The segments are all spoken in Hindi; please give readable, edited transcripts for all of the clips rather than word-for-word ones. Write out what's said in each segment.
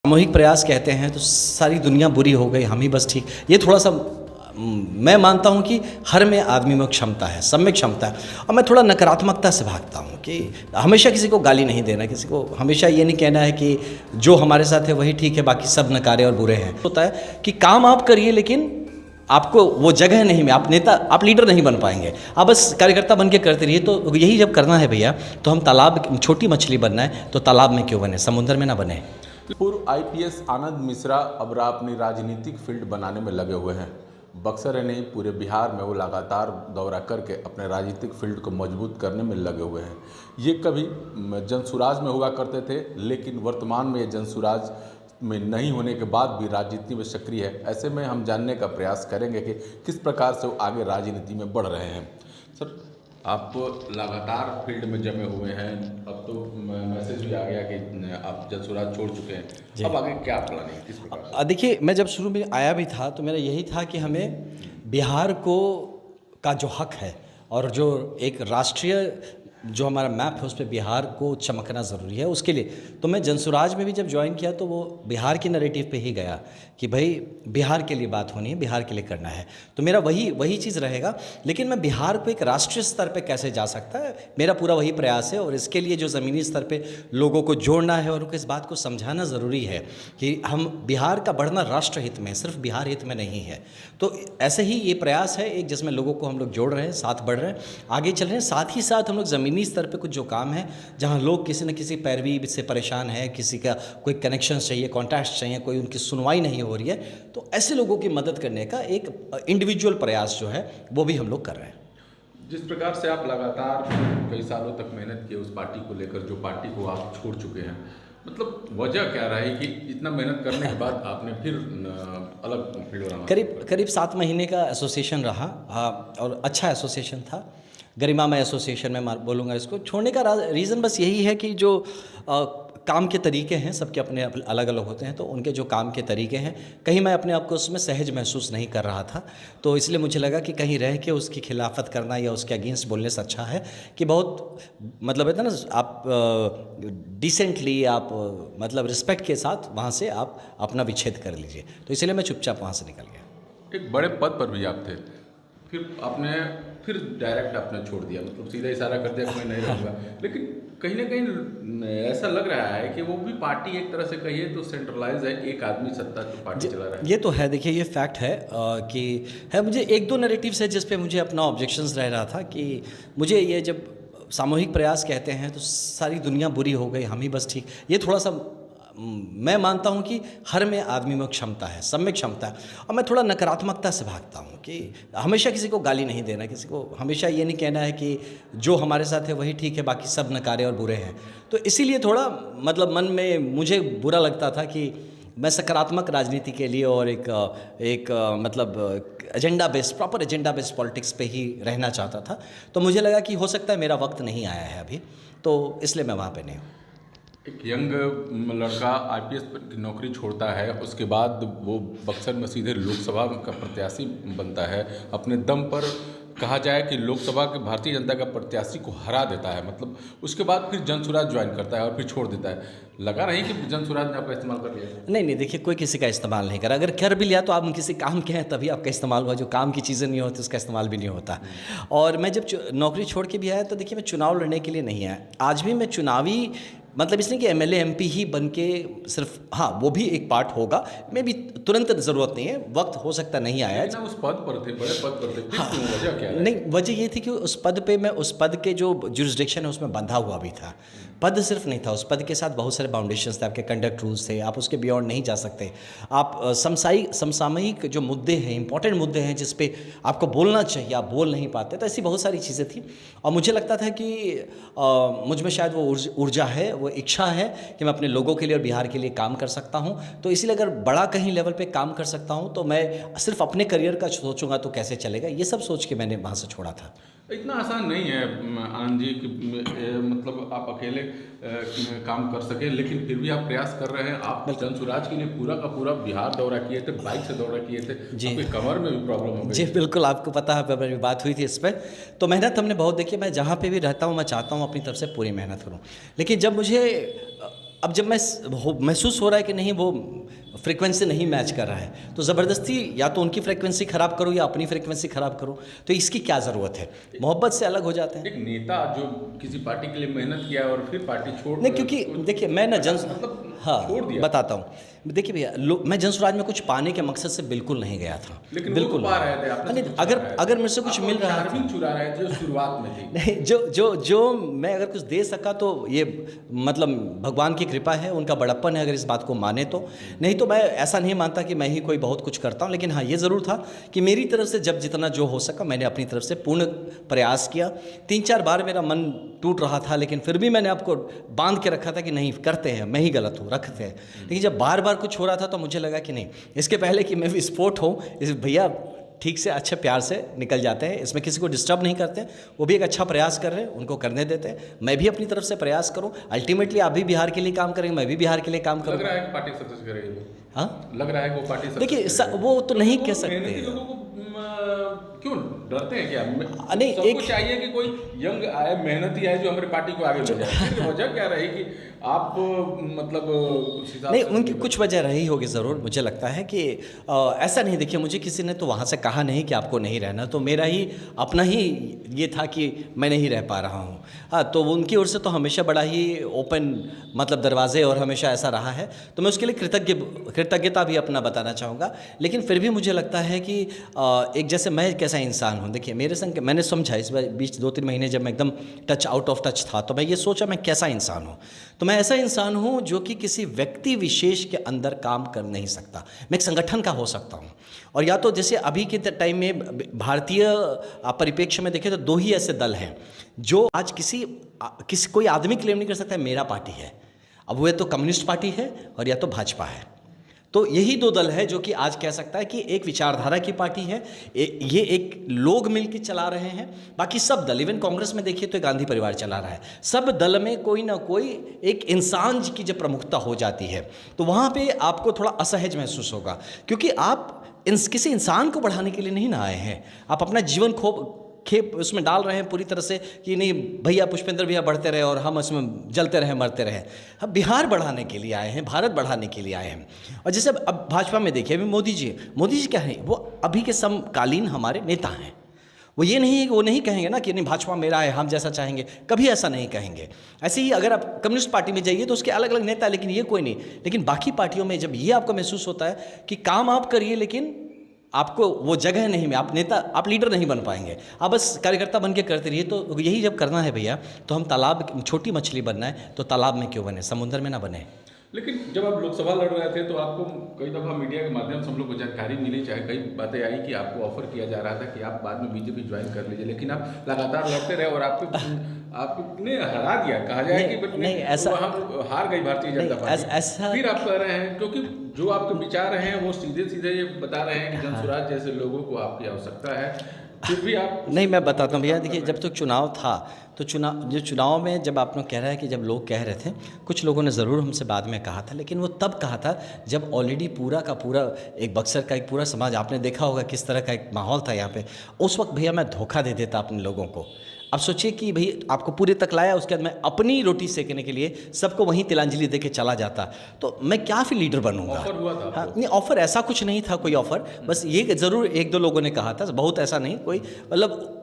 सामूहिक प्रयास कहते हैं तो सारी दुनिया बुरी हो गई, हम ही बस ठीक। ये थोड़ा सा मैं मानता हूँ कि हर में आदमी में क्षमता है, सब में क्षमता है। और मैं थोड़ा नकारात्मकता से भागता हूँ कि हमेशा किसी को गाली नहीं देना, किसी को हमेशा ये नहीं कहना है कि जो हमारे साथ है वही ठीक है, बाकी सब नकारे और बुरे हैं। होता है कि काम आप करिए लेकिन आपको वो जगह नहीं में, आप नेता, आप लीडर नहीं बन पाएंगे। आप बस कार्यकर्ता बन के करते रहिए। तो यही जब करना है भैया, तो हम तालाब, छोटी मछली बनना है तो तालाब में क्यों बने, समुद्र में ना बने। पूर्व आईपीएस आनंद मिश्रा अब अपनी राजनीतिक फील्ड बनाने में लगे हुए हैं। बक्सर है नहीं, पूरे बिहार में वो लगातार दौरा करके अपने राजनीतिक फील्ड को मजबूत करने में लगे हुए हैं। ये कभी जनसुराज में हुआ करते थे, लेकिन वर्तमान में ये जनसुराज में नहीं होने के बाद भी राजनीति में सक्रिय है। ऐसे में हम जानने का प्रयास करेंगे कि किस प्रकार से वो आगे राजनीति में बढ़ रहे हैं। सर, आप लगातार फील्ड में जमे हुए हैं, अब तो मैसेज भी आ गया कि आप जनसुराज छोड़ चुके हैं, अब आगे क्या प्लानिंग है, किस प्रकार? देखिए, मैं जब शुरू में आया भी था तो मेरा यही था कि हमें बिहार का जो हक है और जो एक राष्ट्रीय जो हमारा मैप है उस पर बिहार को चमकना ज़रूरी है। उसके लिए तो मैं जनसुराज में भी जब ज्वाइन किया तो वो बिहार की नैरेटिव पे ही गया कि भाई बिहार के लिए बात होनी है, बिहार के लिए करना है। तो मेरा वही चीज़ रहेगा। लेकिन मैं बिहार को एक राष्ट्रीय स्तर पे कैसे जा सकता है, मेरा पूरा वही प्रयास है। और इसके लिए जो ज़मीनी स्तर पे लोगों को जोड़ना है और उनको इस बात को समझाना ज़रूरी है कि हम बिहार का बढ़ना राष्ट्र हित में, सिर्फ बिहार हित में नहीं है। तो ऐसे ही ये प्रयास है एक, जिसमें लोगों को हम लोग जोड़ रहे हैं, साथ बढ़ रहे हैं, आगे चल रहे हैं। साथ ही साथ हम लोग ज़मीनी स्तर पे कुछ जो काम है, जहाँ लोग किसी न किसी पैरवी से परेशान है, किसी का कोई कनेक्शन चाहिए, कॉन्टैक्ट चाहिए, कोई उनकी सुनवाई नहीं हो रही है, तो ऐसे लोगों की मदद करने का एक इंडिविजुअल प्रयास जो है वो भी हम लोग कर रहे हैं। जिस प्रकार से आप लगातार कई सालों तक मेहनत किए उस पार्टी को लेकर, जो पार्टी को आप छोड़ चुके हैं, मतलब वजह क्या रही कि इतना मेहनत करने के बाद आपने फिर अलग फील्ड बनाना? करीब 7 महीने का एसोसिएशन रहा, और अच्छा एसोसिएशन था, गरिमामय एसोसिएशन में बोलूँगा इसको। छोड़ने का रीज़न बस यही है कि जो काम के तरीके हैं सबके अपने अलग अलग होते हैं, तो उनके जो काम के तरीके हैं, कहीं मैं अपने आप को उसमें सहज महसूस नहीं कर रहा था। तो इसलिए मुझे लगा कि कहीं रह के उसकी खिलाफत करना या उसके अगेंस्ट बोलने से अच्छा है कि बहुत मतलब है ना, आप डिसेंटली, आप मतलब रिस्पेक्ट के साथ वहाँ से आप अपना विच्छेद कर लीजिए। तो इसलिए मैं चुपचाप वहाँ से निकल गया। एक बड़े पद पर भी आप थे, फिर आपने डायरेक्ट आपने छोड़ दिया, मतलब सीधा इशारा कर दिया कि मैं नहीं रहूँगा। लेकिन कहीं ना कहीं ऐसा लग रहा है कि वो भी पार्टी एक तरह से कहिए तो सेंट्रलाइज है, एक आदमी सत्ता जो पार्टी चला रहा है। ये तो है, देखिए ये फैक्ट है कि है। मुझे 1-2 नैरेटिव्स है जिस पे मुझे अपना ऑब्जेक्शंस रह रहा था कि मुझे ये जब सामूहिक प्रयास कहते हैं तो सारी दुनिया बुरी हो गई, हम ही बस ठीक। ये थोड़ा सा मैं मानता हूँ कि हर में आदमी में क्षमता है, सब में क्षमता है। और मैं थोड़ा नकारात्मकता से भागता हूँ कि हमेशा किसी को गाली नहीं देना, किसी को हमेशा ये नहीं कहना है कि जो हमारे साथ है वही ठीक है, बाकी सब नकारे और बुरे हैं। तो इसीलिए थोड़ा मतलब मन में मुझे बुरा लगता था कि मैं सकारात्मक राजनीति के लिए और एक मतलब agenda based, proper agenda based politics पे ही रहना चाहता था। तो मुझे लगा कि हो सकता है मेरा वक्त नहीं आया है अभी, तो इसलिए मैं वहाँ पे नहीं हूँ। एक यंग लड़का आईपीएस की नौकरी छोड़ता है, उसके बाद वो बक्सर में सीधे लोकसभा का प्रत्याशी बनता है। अपने दम पर कहा जाए कि लोकसभा के भारतीय जनता का प्रत्याशी को हरा देता है, मतलब उसके बाद फिर जनसुराज ज्वाइन करता है और फिर छोड़ देता है। लगा नहीं कि जनसुराज ने आपका इस्तेमाल कर लिया? नहीं, देखिए कोई किसी का इस्तेमाल नहीं करा। अगर कर भी लिया तो आप किसी काम के हैं तभी आपका इस्तेमाल हुआ। जो काम की चीज़ें नहीं होती उसका इस्तेमाल भी नहीं होता। और मैं जब नौकरी छोड़ के भी आया तो देखिए मैं चुनाव लड़ने के लिए नहीं आया। आज भी मैं चुनावी मतलब इसलिए कि एमएलए एमपी ही बन के सिर्फ, हाँ वो भी एक पार्ट होगा, मैं भी तुरंत ज़रूरत नहीं है, वक्त हो सकता नहीं आया। उस पद पर थे, बड़े पद पर थे, हाँ, वजह क्या है? नहीं, वजह ये थी कि उस पद पे मैं, उस पद के जो जुरिस्डिक्शन है उसमें बंधा हुआ भी था। पद सिर्फ नहीं था, उस पद के साथ बहुत सारे बाउंडेशंस थे, आपके कंडक्ट रूल्स थे, आप उसके बियॉन्ड नहीं जा सकते। आप समसामयिक जो मुद्दे हैं, इंपॉर्टेंट मुद्दे हैं जिस पे आपको बोलना चाहिए, आप बोल नहीं पाते। तो ऐसी बहुत सारी चीज़ें थी और मुझे लगता था कि मुझ में शायद वो ऊर्जा है, वो इच्छा है कि मैं अपने लोगों के लिए और बिहार के लिए काम कर सकता हूं। तो इसलिए अगर बड़ा कहीं लेवल पे काम कर सकता हूं तो मैं सिर्फ अपने करियर का सोचूंगा तो कैसे चलेगा, ये सब सोच के मैंने वहाँ से छोड़ा था। इतना आसान नहीं है आनंद जी कि मतलब आप अकेले काम कर सके, लेकिन फिर भी आप प्रयास कर रहे हैं। आप जनसुराज के लिए पूरा का पूरा बिहार दौरा किए थे, बाइक से दौरा किए थे जी। आपकी कमर में भी प्रॉब्लम हो गई? जी बिल्कुल, आपको पता है, मेरी बात हुई थी इस पर। तो मेहनत हमने बहुत देखी। मैं जहाँ पे भी रहता हूँ मैं चाहता हूँ अपनी तरफ से पूरी मेहनत करूँ, लेकिन जब मुझे अब जब महसूस हो रहा है कि नहीं वो फ्रीक्वेंसी नहीं मैच कर रहा है, तो ज़बरदस्ती या तो उनकी फ्रीक्वेंसी ख़राब करो या अपनी फ्रीक्वेंसी ख़राब करो, तो इसकी क्या ज़रूरत है? मोहब्बत से अलग हो जाते हैं। एक नेता जो किसी पार्टी के लिए मेहनत किया और फिर पार्टी छोड़ नहीं, क्योंकि देखिए मैं ना हाँ छोड़ दिया। बताता हूँ। देखिए भैया, मैं जनसुराज में कुछ पाने के मकसद से बिल्कुल नहीं गया था, लेकिन बिल्कुल वो पा रहे थे, आपने नहीं। अगर मुझसे कुछ मिल रहा था, चुरा रहे थे जो शुरुआत में थी। नहीं, जो मैं अगर कुछ दे सका तो ये मतलब भगवान की कृपा है, उनका बड़प्पन है, अगर इस बात को माने तो। नहीं तो मैं ऐसा नहीं मानता कि मैं ही कोई बहुत कुछ करता हूँ, लेकिन हाँ ये ज़रूर था कि मेरी तरफ से जब जितना जो हो सका मैंने अपनी तरफ से पूर्ण प्रयास किया। 3-4 बार मेरा मन टूट रहा था, लेकिन फिर भी मैंने आपको बांध के रखा था कि नहीं करते हैं, मैं ही गलत हूँ, रखते हैं। लेकिन जब बार बार कुछ हो रहा था तो मुझे लगा कि नहीं, इसके पहले कि मैं विस्फोट हूँ, इस भैया ठीक से अच्छे प्यार से निकल जाते हैं, इसमें किसी को डिस्टर्ब नहीं करते। वो भी एक अच्छा प्रयास कर रहे हैं, उनको करने देते हैं। मैं भी अपनी तरफ से प्रयास करूं। अल्टीमेटली आप भी बिहार के लिए काम करेंगे, मैं भी बिहार के लिए काम करूँ। लग रहा है कि पार्टी सक्सेस करेगी। हाँ, लग रहा है कि वो पार्टी देखिए वो तो नहीं कह सकते। लोगों को क्यों डरते हैं क्या? नहीं, सबको चाहिए कि कोई यंग आए, मेहनती आए जो हमारी पार्टी को आगे ले जाए। वजह क्या रहेगी आप मतलब नहीं, उनकी कुछ वजह रही होगी ज़रूर। मुझे लगता है कि ऐसा नहीं, देखिए मुझे किसी ने तो वहाँ से कहा नहीं कि आपको नहीं रहना, तो मेरा ही अपना ही ये था कि मैं नहीं रह पा रहा हूँ। हाँ, तो उनकी ओर से तो हमेशा बड़ा ही ओपन मतलब दरवाजे और हमेशा ऐसा रहा है, तो मैं उसके लिए कृतज्ञता भी अपना बताना चाहूँगा। लेकिन फिर भी मुझे लगता है कि एक जैसे मैं कैसा इंसान हूँ, देखिए मेरे संग मैंने समझा इस बीच 2-3 महीने जब मैं एकदम आउट ऑफ टच था, तो मैं ये सोचा मैं कैसा इंसान हूँ। तो मैं ऐसा इंसान हूँ जो कि किसी व्यक्ति विशेष के अंदर काम कर नहीं सकता, मैं एक संगठन का हो सकता हूँ। और या तो जैसे अभी के टाइम में भारतीय परिप्रेक्ष्य में देखें तो 2 ही ऐसे दल हैं जो आज किसी कोई आदमी क्लेम नहीं कर सकता है मेरा पार्टी है। अब वो या तो कम्युनिस्ट पार्टी है और या तो भाजपा है। तो यही 2 दल है जो कि आज कह सकता है कि एक विचारधारा की पार्टी है, ये एक लोग मिलकर चला रहे हैं। बाकी सब दल, इवन कांग्रेस में देखिए तो गांधी परिवार चला रहा है। सब दल में कोई ना कोई एक इंसान की जब प्रमुखता हो जाती है तो वहाँ पे आपको थोड़ा असहज महसूस होगा, क्योंकि आप किसी इंसान को बढ़ाने के लिए नहीं ना आए हैं। आप अपना जीवन खेप उसमें डाल रहे हैं पूरी तरह से कि नहीं भैया पुष्पेंद्र भैया बढ़ते रहे और हम उसमें जलते रहे मरते रहे। हम बिहार बढ़ाने के लिए आए हैं, भारत बढ़ाने के लिए आए हैं। और जैसे अब भाजपा में देखिए, अभी मोदी जी क्या हैं, वो अभी के समकालीन हमारे नेता हैं। वो नहीं कहेंगे ना कि नहीं भाजपा मेरा है, हम जैसा चाहेंगे, कभी ऐसा नहीं कहेंगे। ऐसे ही अगर आप कम्युनिस्ट पार्टी में जाइए तो उसके अलग अलग नेता है, लेकिन ये कोई नहीं। लेकिन बाकी पार्टियों में जब ये आपको महसूस होता है कि काम आप करिए लेकिन आपको वो जगह नहीं में, आप लीडर नहीं बन पाएंगे, आप बस कार्यकर्ता बन के करते रहिए। तो यही जब करना है भैया तो हम तालाब, छोटी मछली बनना है तो तालाब में क्यों बने, समुद्र में ना बने। लेकिन जब आप लोकसभा लड़ रहे थे तो आपको कई दफ़ा मीडिया के माध्यम से हम लोग को जानकारी मिली, चाहे कई बातें आई कि आपको ऑफर किया जा रहा था कि आप बाद में बीजेपी ज्वाइन कर लीजिए, लेकिन आप लगातार लड़ते रहे और आपने हरा दिया, कहा जाए कि नहीं ऐसा हार गई भारतीय जनता पार्टी। फिर आप कह रहे हैं क्योंकि जो आपके विचार हैं वो सीधे सीधे ये बता रहे हैं कि जनसुराज जैसे लोगों को आपकी आवश्यकता है, फिर भी आप नहीं। मैं बताता हूँ भैया, देखिए जब तक चुनाव था तो चुनाव में जब आप लोग कह रहे हैं कि जब लोग कह रहे थे, कुछ लोगों ने ज़रूर हमसे बाद में कहा था, लेकिन वो तब कहा था जब ऑलरेडी पूरा का पूरा एक बक्सर का एक पूरा समाज, आपने देखा होगा किस तरह का एक माहौल था यहाँ पे। उस वक्त भैया मैं धोखा दे देता अपने लोगों को। अब सोचिए कि भाई आपको पूरे तक लाया, उसके बाद मैं अपनी रोटी सेकने के लिए सबको वहीं तिलांजलि दे के चला जाता, तो मैं क्या फिर लीडर बनूंगा। ऑफर हुआ था? हाँ, नहीं ऑफर ऐसा कुछ नहीं था, कोई ऑफर, बस ये ज़रूर 1-2 लोगों ने कहा था, बहुत ऐसा नहीं, कोई मतलब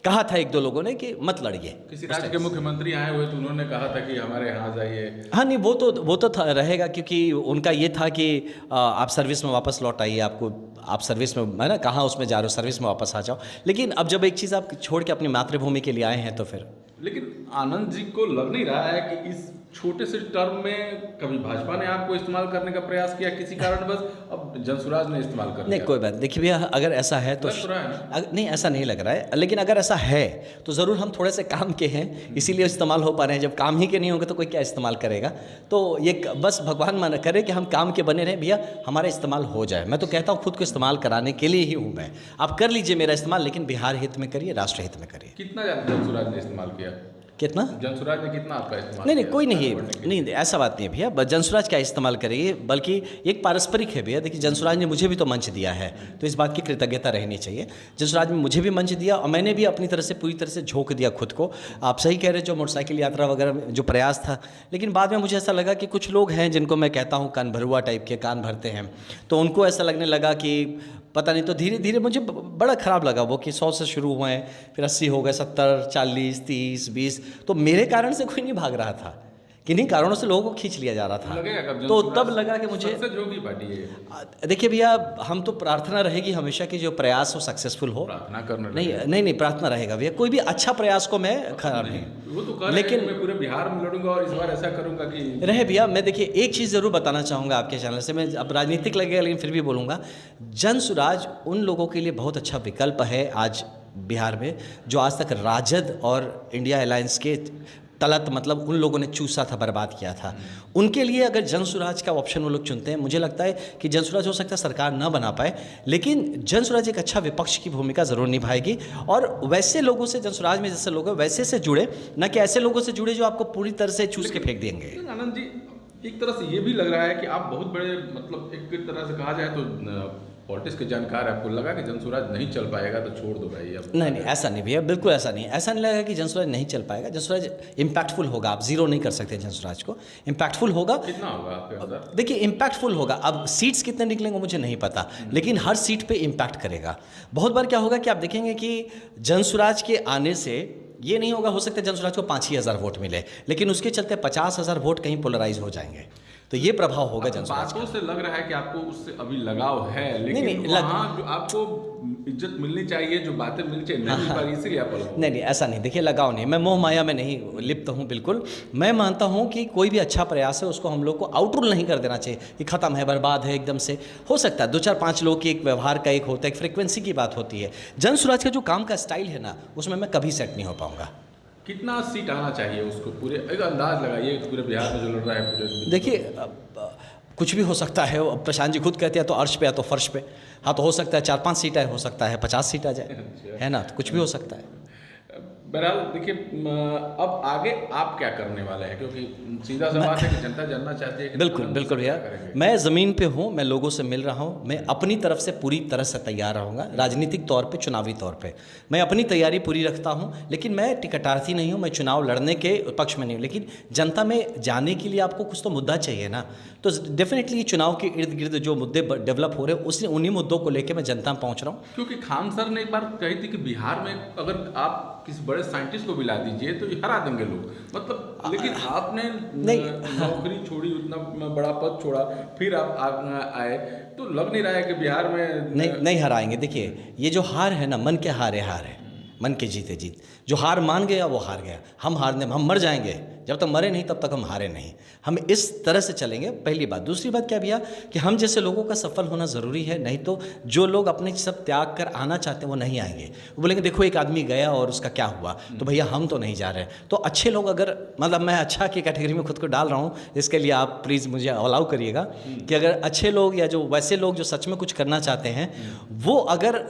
कहा था 1-2 लोगों ने कि मत लड़िए। किसी राज्य के मुख्यमंत्री आए हुए तो उन्होंने कहा था कि हमारे यहाँ जाइए। हाँ नहीं, वो तो रहेगा, क्योंकि उनका ये था कि आप सर्विस में वापस लौट आइए, आप सर्विस में है ना, कहाँ उसमें जा रहे हो, सर्विस में वापस आ जाओ। लेकिन अब जब एक चीज़ आप छोड़ के अपनी मातृभूमि के लिए आए हैं तो फिर। लेकिन आनंद जी को लग नहीं रहा है कि इस छोटे से टर्म में कभी भाजपा ने आपको इस्तेमाल करने का प्रयास किया किसी कारण, बस अब जनसुराज ने इस्तेमाल कर लिया? नहीं कोई बात, देखिए भैया अगर ऐसा है तो नहीं, ऐसा नहीं लग रहा है, लेकिन अगर ऐसा है तो ज़रूर हम थोड़े से काम के हैं इसीलिए इस्तेमाल हो पा रहे हैं। जब काम ही के नहीं होंगे तो कोई क्या इस्तेमाल करेगा। तो ये बस भगवान माना करे कि हम काम के बने रहें भैया, हमारा इस्तेमाल हो जाए। मैं तो कहता हूँ खुद को इस्तेमाल कराने के लिए ही हूँ मैं। आप कर लीजिए मेरा इस्तेमाल, लेकिन बिहार हित में करिए, राष्ट्र हित में करिए। कितना ज़्यादा जनसुराज ने इस्तेमाल किया? कितना? जनसुराज ने कितना आपका इस्तेमाल नहीं नहीं किया? कोई नहीं, ऐसा बात नहीं है भैया। जनसुराज क्या इस्तेमाल करेगी, बल्कि एक पारस्परिक है भैया। देखिए जनसुराज ने मुझे भी तो मंच दिया है, तो इस बात की कृतज्ञता रहनी चाहिए। जनसुराज ने मुझे भी मंच दिया और मैंने भी अपनी तरफ से पूरी तरह से झोंक दिया खुद को। आप सही कह रहे हैं, जो मोटरसाइकिल यात्रा वगैरह में जो प्रयास था, लेकिन बाद में मुझे ऐसा लगा कि कुछ लोग हैं जिनको मैं कहता हूँ कान भरुआ टाइप के, कान भरते हैं, तो उनको ऐसा लगने लगा कि पता नहीं, तो धीरे धीरे मुझे बड़ा ख़राब लगा वो कि 100 से शुरू हुए, फिर 80 हो गए, 70, 40, 30, 20। तो मेरे कारण से कोई नहीं भाग रहा था, किन्हीं कारणों से लोगों को खींच लिया जा रहा था। तो तब लगा कि मुझे जोगी पार्टी है। देखिए भैया, हम तो प्रार्थना रहेगी हमेशा कि जो प्रयास हो सक्सेसफुल हो। प्रार्थना करना नहीं प्रार्थना रहेगा भैया, कोई भी अच्छा प्रयास को मैं खराब नहीं, वो तो लेकिन मैं पूरे बिहार में लड़ूंगा और इस बार ऐसा करूंगा कि रहे भैया। मैं देखिए एक चीज़ ज़रूर बताना चाहूँगा आपके चैनल से, मैं अब राजनीतिक लगेगा लेकिन फिर भी बोलूँगा, जनसुराज उन लोगों के लिए बहुत अच्छा विकल्प है आज बिहार में, जो आज तक राजद और इंडिया अलायंस के तलत, मतलब उन लोगों ने चूसा था, बर्बाद किया था। उनके लिए अगर जनसुराज का ऑप्शन वो लोग चुनते हैं, मुझे लगता है कि जनसुराज हो सकता है सरकार न बना पाए, लेकिन जनसुराज एक अच्छा विपक्ष की भूमिका ज़रूर निभाएगी। और वैसे लोगों से, जनसुराज में जैसे लोग हैं वैसे से जुड़े, न कि ऐसे लोगों से जुड़े जो आपको पूरी तरह से चूस के फेंक देंगे। आनंद जी, एक तरह से ये भी लग रहा है कि आप बहुत बड़े, मतलब एक तरह से कहा जाए तो पॉलिटिक्स के जानकार, आपको लगा कि जनसुराज नहीं चल पाएगा तो छोड़ दो भाई अब। नहीं ऐसा नहीं भैया, बिल्कुल ऐसा नहीं लगा कि जनसुराज नहीं चल पाएगा। जनसुराज इम्पैक्टफुल होगा, आप जीरो नहीं कर सकते जनसुराज को। इम्पैक्टफुल होगा, कितना होगा आपके अंदर? देखिए इम्पैक्टफुल होगा, अब सीट्स कितने निकलेंगे मुझे नहीं पता, लेकिन हर सीट पे इम्पैक्ट करेगा। बहुत बार क्या होगा कि आप देखेंगे कि जनसुराज के आने से ये नहीं होगा, हो सकता है जनसुराज को 5 ही हज़ार वोट मिले, लेकिन उसके चलते 50,000 वोट कहीं पोलराइज हो जाएंगे, तो ये प्रभाव होगा जनसुराज का। बातों से लग रहा है कि आपको उससे अभी लगाव है, लेकिन वहाँ जो आपको इज्जत मिलनी चाहिए, जो बातें मिलनी चाहिए नहीं मिल पा रही, इसीलिए आप नहीं ऐसा नहीं। देखिए लगाव नहीं, मैं मोह माया में नहीं लिप्त हूँ बिल्कुल। मैं मानता हूँ कि कोई भी अच्छा प्रयास है उसको हम लोग को आउटरूल नहीं कर देना चाहिए कि ख़त्म है, बर्बाद है एकदम से। हो सकता है 2-4-5 लोग की एक व्यवहार का एक होता है, एक फ्रिक्वेंसी की बात होती है। जनसुराज का जो काम का स्टाइल है ना, उसमें मैं कभी सेट नहीं हो पाऊँगा। कितना सीट आना चाहिए उसको, पूरे एक अंदाज लगाइए पूरे बिहार में जो लड़ रहा है पूरे। देखिए कुछ भी हो सकता है, प्रशांत जी खुद कहते हैं तो अर्श पे या तो फर्श पे। हाँ तो हो सकता है 4-5 सीटें, हो सकता है 50 सीट आ जाए, है ना, तो कुछ भी हो सकता है। बहरहाल देखिए, अब आगे आप क्या करने वाले हैं, क्योंकि सीधा सा बात है कि जनता जानना चाहती है कि बिल्कुल भैया, मैं ज़मीन पे हूँ, मैं लोगों से मिल रहा हूँ, मैं अपनी तरफ से पूरी तरह से तैयार रहूँगा। राजनीतिक तौर पे, चुनावी तौर पे मैं अपनी तैयारी पूरी रखता हूँ, लेकिन मैं टिकटार्थी नहीं हूँ, मैं चुनाव लड़ने के पक्ष में नहीं हूँ। लेकिन जनता में जाने के लिए आपको कुछ तो मुद्दा चाहिए ना, तो डेफिनेटली चुनाव के इर्द गिर्द जो मुद्दे डेवलप हो रहे हैं, उन्हीं मुद्दों को लेकर मैं जनता में पहुँच रहा हूँ। क्योंकि खान सर ने एक बार कही थी कि बिहार में अगर आप किसी बड़े साइंटिस्ट को मिला दीजिए तो हरा देंगे लोग, मतलब, लेकिन आपने नौकरी छोड़ी, उतना बड़ा पद छोड़ा, फिर आप आए, तो लग नहीं रहा है कि बिहार में नहीं हराएंगे। देखिए ये जो हार है ना, मन के हार है, मन के जीते जीत। जो हार मान गया वो हार गया। हम मर जाएंगे, जब तक मरे नहीं तब तक हम हारे नहीं। हम इस तरह से चलेंगे, पहली बात। दूसरी बात क्या भैया, कि हम जैसे लोगों का सफल होना ज़रूरी है, नहीं तो जो लोग अपने सब त्याग कर आना चाहते हैं वो नहीं आएंगे। वो बोलेंगे देखो एक आदमी गया और उसका क्या हुआ, तो भैया हम तो नहीं जा रहे। तो अच्छे लोग, अगर मतलब मैं अच्छा की कैटेगरी में खुद को डाल रहा हूँ, इसके लिए आप प्लीज़ मुझे अलाउ करिएगा कि अगर अच्छे लोग या जो वैसे लोग जो सच में कुछ करना चाहते हैं, वो अगर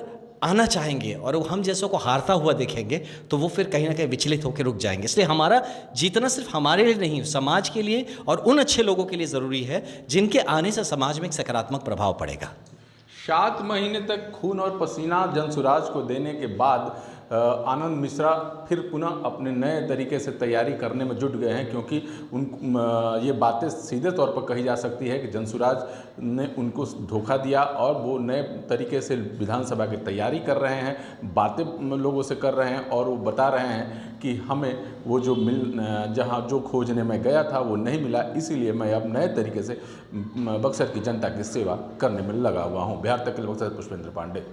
आना चाहेंगे और वो हम जैसों को हारता हुआ देखेंगे, तो वो फिर कहीं ना कहीं विचलित होकर रुक जाएंगे। इसलिए हमारा जीतना सिर्फ हमारे लिए नहीं, समाज के लिए और उन अच्छे लोगों के लिए ज़रूरी है जिनके आने से समाज में एक सकारात्मक प्रभाव पड़ेगा। 7 महीने तक खून और पसीना जनसुराज को देने के बाद आनंद मिश्रा फिर पुनः अपने नए तरीके से तैयारी करने में जुट गए हैं, क्योंकि ये बातें सीधे तौर पर कही जा सकती है कि जनसुराज ने उनको धोखा दिया और वो नए तरीके से विधानसभा की तैयारी कर रहे हैं, बातें लोगों से कर रहे हैं और वो बता रहे हैं कि हमें वो जो जहाँ जो खोजने में गया था वो नहीं मिला, इसीलिए मैं अब नए तरीके से बक्सर की जनता की सेवा करने में लगा हुआ हूँ। बिहार तक के लिए बक्सर से पुष्पेंद्र पांडे।